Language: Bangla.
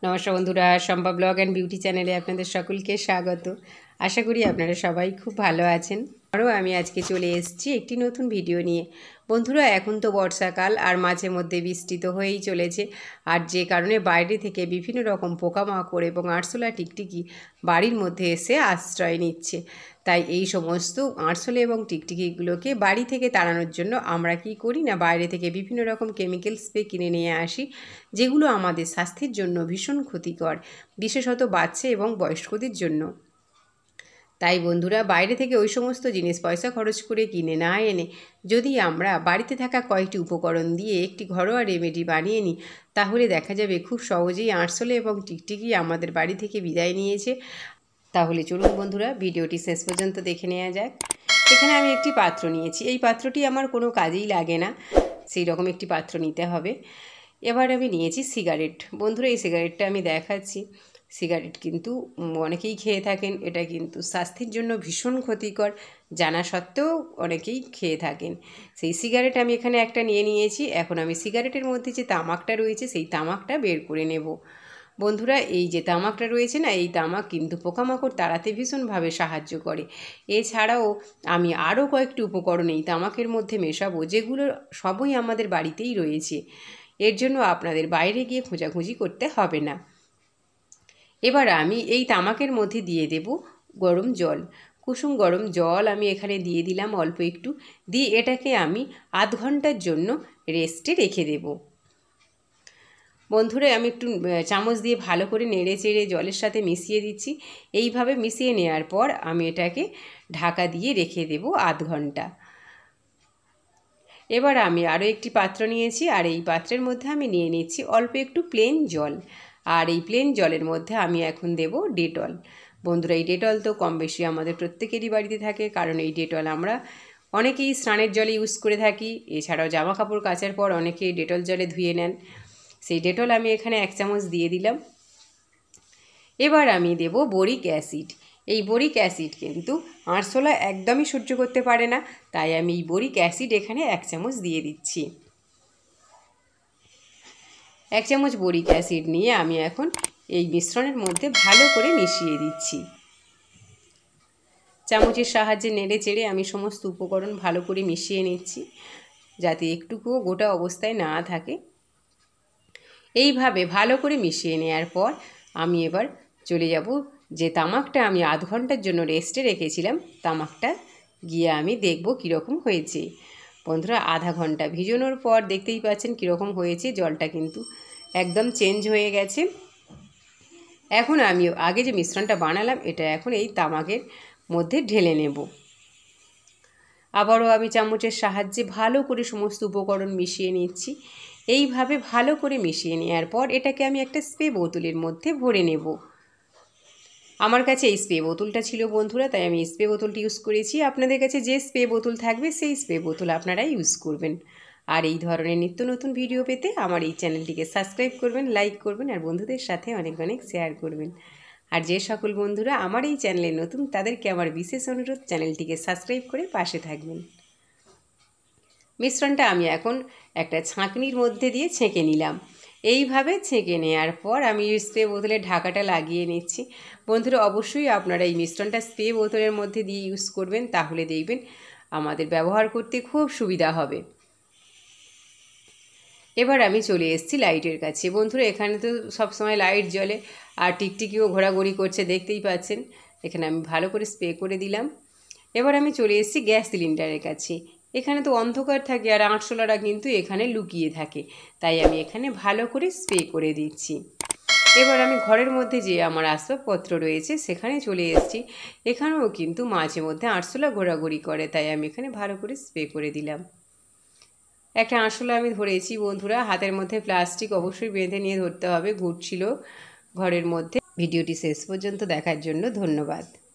নমস্কার বন্ধুরা, শম্পা ব্লগ অ্যান্ড বিউটি চ্যানেলে আপনাদের সকলকে স্বাগত। আশা করি আপনারা সবাই খুব ভালো আছেন। আরও আমি আজকে চলে এসেছি একটি নতুন ভিডিও নিয়ে। বন্ধুরা, এখন তো বর্ষাকাল আর মাঝে মধ্যে বৃষ্টি তো হয়েই চলেছে, আর যে কারণে বাইরে থেকে বিভিন্ন রকম পোকামাকড় এবং আরশোলা টিকটিকি বাড়ির মধ্যে এসে আশ্রয় নিচ্ছে। তাই এই সমস্ত আরশোলা এবং টিকটিকিগুলোকে বাড়ি থেকে তাড়ানোর জন্য আমরা কি করি না, বাইরে থেকে বিভিন্ন রকম কেমিক্যাল স্প্রে কিনে নিয়ে আসি, যেগুলো আমাদের স্বাস্থ্যের জন্য ভীষণ ক্ষতিকর, বিশেষত বাচ্চা এবং বয়স্কদের জন্য। তাই বন্ধুরা, বাইরে থেকে ওই সমস্ত জিনিস পয়সা খরচ করে কিনে না এনে যদি আমরা বাড়িতে থাকা কয়েকটি উপকরণ দিয়ে একটি ঘরোয়া রেমেডি বানিয়ে নিই, তাহলে দেখা যাবে খুব সহজেই আরশোলা এবং টিকটিকি আমাদের বাড়ি থেকে বিদায় নিয়েছে। তাহলে চলুন বন্ধুরা, ভিডিওটি শেষ পর্যন্ত দেখে নেওয়া যাক। এখানে আমি একটি পাত্র নিয়েছি। এই পাত্রটি আমার কোনো কাজেই লাগে না, সেই রকম একটি পাত্র নিতে হবে। এবার আমি নিয়েছি সিগারেট। বন্ধুরা, এই সিগারেটটা আমি দেখাচ্ছি। সিগারেট কিন্তু অনেকেই খেয়ে থাকেন, এটা কিন্তু স্বাস্থ্যের জন্য ভীষণ ক্ষতিকর, জানা সত্ত্বেও অনেকেই খেয়ে থাকেন। সেই সিগারেট আমি এখানে একটা নিয়ে নিয়েছি। এখন আমি সিগারেটের মধ্যে যে তামাকটা রয়েছে সেই তামাকটা বের করে নেব। বন্ধুরা, এই যে তামাকটা রয়েছে না, এই তামাক কিন্তু পোকামাকড় তাড়াতে ভীষণভাবে সাহায্য করে। এছাড়াও আমি আরও কয়েকটি উপকরণ এই তামাকের মধ্যে মেশাবো, যেগুলো সবই আমাদের বাড়িতেই রয়েছে। এর জন্য আপনাদের বাইরে গিয়ে খোঁজাখুঁজি করতে হবে না। এবার আমি এই তামাকের মধ্যে দিয়ে দেব গরম জল। কুসুম গরম জল আমি এখানে দিয়ে দিলাম অল্প একটু, দিয়ে এটাকে আমি আধ ঘন্টার জন্য রেস্টে রেখে দেব। বন্ধুরা, আমি একটু চামচ দিয়ে ভালো করে নেড়ে চেড়ে জলের সাথে মিশিয়ে দিচ্ছি। এইভাবে মিশিয়ে নেওয়ার পর আমি এটাকে ঢাকা দিয়ে রেখে দেব আধ ঘন্টা। এবার আমি আরও একটি পাত্র নিয়েছি, আর এই পাত্রের মধ্যে আমি নিয়ে নিচ্ছি অল্প একটু প্লেন জল। আর এই প্লেন জলের মধ্যে আমি এখন দেব ডেটল। বন্ধুরা, এই ডেটল তো কম বেশি আমাদের প্রত্যেকেরই বাড়িতে থাকে, কারণ এই ডেটল আমরা অনেকেই স্নানের জলে ইউজ করে থাকি। এছাড়াও জামা কাপড় কাচার পর অনেকেই ডেটল জলে ধুয়ে নেন। সেই ডেটল আমি এখানে 1 চামচ দিয়ে দিলাম। এবার আমি দেব বোরিক অ্যাসিড। এই বোরিক অ্যাসিড কিন্তু আরশোলা একদমই সহ্য করতে পারে না, তাই আমি এই বোরিক অ্যাসিড এখানে 1 চামচ দিয়ে দিচ্ছি। 1 চামচ বোরিক অ্যাসিড নিয়ে আমি এখন এই মিশ্রণের মধ্যে ভালো করে মিশিয়ে দিচ্ছি। চামচের সাহায্যে নেড়ে চেড়ে আমি সমস্ত উপকরণ ভালো করে মিশিয়ে নিচ্ছি, যাতে একটুকুও গোটা অবস্থায় না থাকে। এইভাবে ভালো করে মিশিয়ে নেওয়ার পর আমি এবার চলে যাব যে তামাকটা আমি আধ ঘন্টার জন্য রেস্টে রেখেছিলাম, তামাকটা গিয়ে আমি দেখব কীরকম হয়েছে। বন্ধুরা, আধা ঘন্টা ভিজানোর পর দেখতেই পাচ্ছেন কীরকম হয়েছে। জলটা কিন্তু একদম চেঞ্জ হয়ে গেছে। এখন আমি আগে যে মিশ্রণটা বানালাম এটা এখন এই তামাকের মধ্যে ঢেলে নেব। আবারও আমি চামচের সাহায্যে ভালো করে সমস্ত উপকরণ মিশিয়ে নিচ্ছি। এইভাবে ভালো করে মিশিয়ে নেওয়ার পর এটাকে আমি একটা স্প্রে বোতলের মধ্যে ভরে নেব। আমার কাছে এই স্প্রে বোতলটা ছিল বন্ধুরা, তাই আমি স্প্রে বোতলটি ইউজ করেছি। আপনাদের কাছে যে স্প্রে বোতল থাকবে সেই স্প্রে বোতল আপনারা ইউজ করবেন। আর এই ধরনের নিত্য নতুন ভিডিও পেতে আমার এই চ্যানেলটিকে সাবস্ক্রাইব করবেন, লাইক করবেন, আর বন্ধুদের সাথে অনেক অনেক শেয়ার করবেন। আর যে সকল বন্ধুরা আমার এই চ্যানেলে নতুন, তাদেরকে আমার বিশেষ অনুরোধ, চ্যানেলটিকে সাবস্ক্রাইব করে পাশে থাকবেন। মিশ্রণটা আমি এখন একটা ছাঁকনির মধ্যে দিয়ে ছেঁকে নিলাম। এইভাবে ছেঁকে নেওয়ার পর আমি স্প্রে বোতলের ঢাকাটা লাগিয়ে নিচ্ছি। বন্ধুরা, অবশ্যই আপনারা এই মিশ্রণটা স্প্রে বোতলের মধ্যে দিয়ে ইউজ করবেন, তাহলে দেখবেন আমাদের ব্যবহার করতে খুব সুবিধা হবে। এবার আমি চলে এসেছি লাইটের কাছে। বন্ধুরা, এখানে তো সবসময় লাইট জ্বলে, আর টিকটিকিও ঘোরাঘুরি করছে, দেখতেই পাচ্ছেন। এখানে আমি ভালো করে স্প্রে করে দিলাম। এবার আমি চলে এসেছি গ্যাস সিলিন্ডারের কাছে। এখানে তো অন্ধকার থাকে, আর আরশোলারা কিন্তু এখানে লুকিয়ে থাকে, তাই আমি এখানে ভালো করে স্প্রে করে দিচ্ছি। এবার আমি ঘরের মধ্যে যে আমার আসবাবপত্র রয়েছে সেখানে চলে এসেছি। এখানেও কিন্তু মাঝে মধ্যে আরশোলা ঘোরাঘুরি করে, তাই আমি এখানে ভালো করে স্প্রে করে দিলাম। একটা আরশোলা আমি ধরেছি বন্ধুরা, হাতের মধ্যে প্লাস্টিক অবশ্যই বেঁধে নিয়ে ধরতে হবে, ঘুরছিল ঘরের মধ্যে। ভিডিওটি শেষ পর্যন্ত দেখার জন্য ধন্যবাদ।